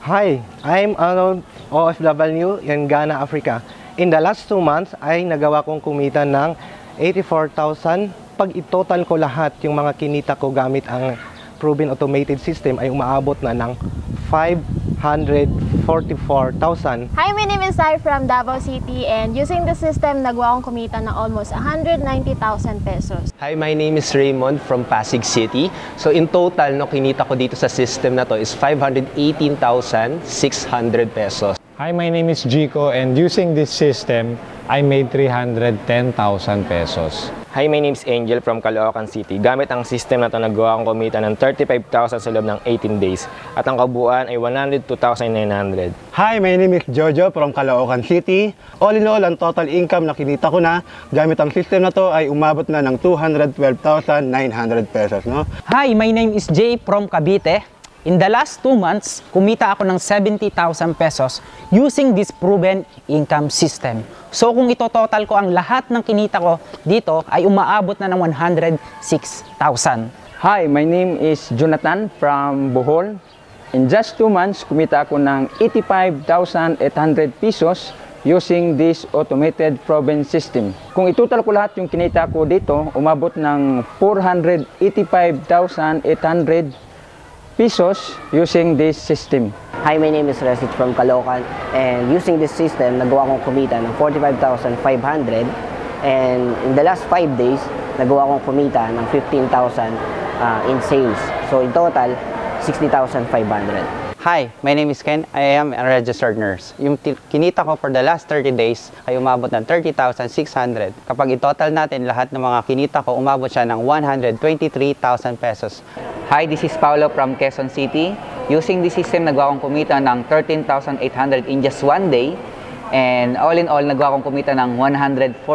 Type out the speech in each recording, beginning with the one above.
Hi, I'm Arnold, OFW in Ghana, Africa. In the last 2 months, ay nagawa kong kumita ng 84,000. Pag i-total ko lahat yung mga kinita ko gamit ang proven automated system ay umaabot na ng 544,000. Hi, my name is Sai from Davao City, and using the system, nagawa akong kumita ng almost 190,000 pesos. Hi, my name is Raymond from Pasig City. So in total, kinita ko dito sa system na to is 518,600 pesos. Hi, my name is Jico, and using this system, I made 310,000 pesos. Hi, my name is Angel from Caloocan City. Gamit ang system na ito, nagawa akong kumita ng 35,000 sa loob ng 18 days. At ang kabuuan ay 102,900. Hi, my name is Jojo from Caloocan City. All in all, ang total income na kinita ko na gamit ang system na to ay umabot na ng 212,900 pesos. No? Hi, my name is Jay from Cavite. In the last 2 months, kumita ako ng 70,000 pesos using this proven income system. So kung ito-total ko ang lahat ng kinita ko dito ay umaabot na ng 106,000. Hi, my name is Jonathan from Bohol. In just 2 months, kumita ako ng 85,800 pesos using this automated proven system. Kung itotal ko lahat yung kinita ko dito, umabot ng 485,800 pesos using this system. Hi, my name is Resit from Caloocan, and using this system, nagawa kong kumita ng 45,500, and in the last 5 days, nagawa kong kumita ng 15,000 in sales. So in total, 60,500. Hi, my name is Ken. I am a registered nurse. Yung kinita ko for the last 30 days ay umabot ng 30,600. Kapag i-total natin lahat ng mga kinita ko, umabot siya ng 123,000 pesos. Hi, this is Paulo from Quezon City. Using this system, nagawa kong kumita ng 13,800 in just 1 day. And all in all, nagawa kong kumita ng 143,200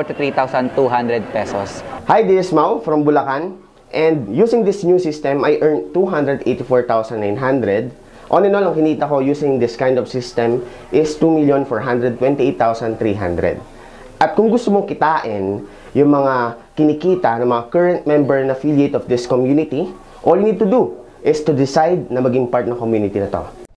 pesos. Hi, this is Mau from Bulacan. And using this new system, I earned 284,900. All in all, ang kinita ko using this kind of system is 2,428,300. At kung gusto mong kitain yung mga kinikita ng mga current member and affiliate of this community, all you need to do is to decide na maging part ng community na to.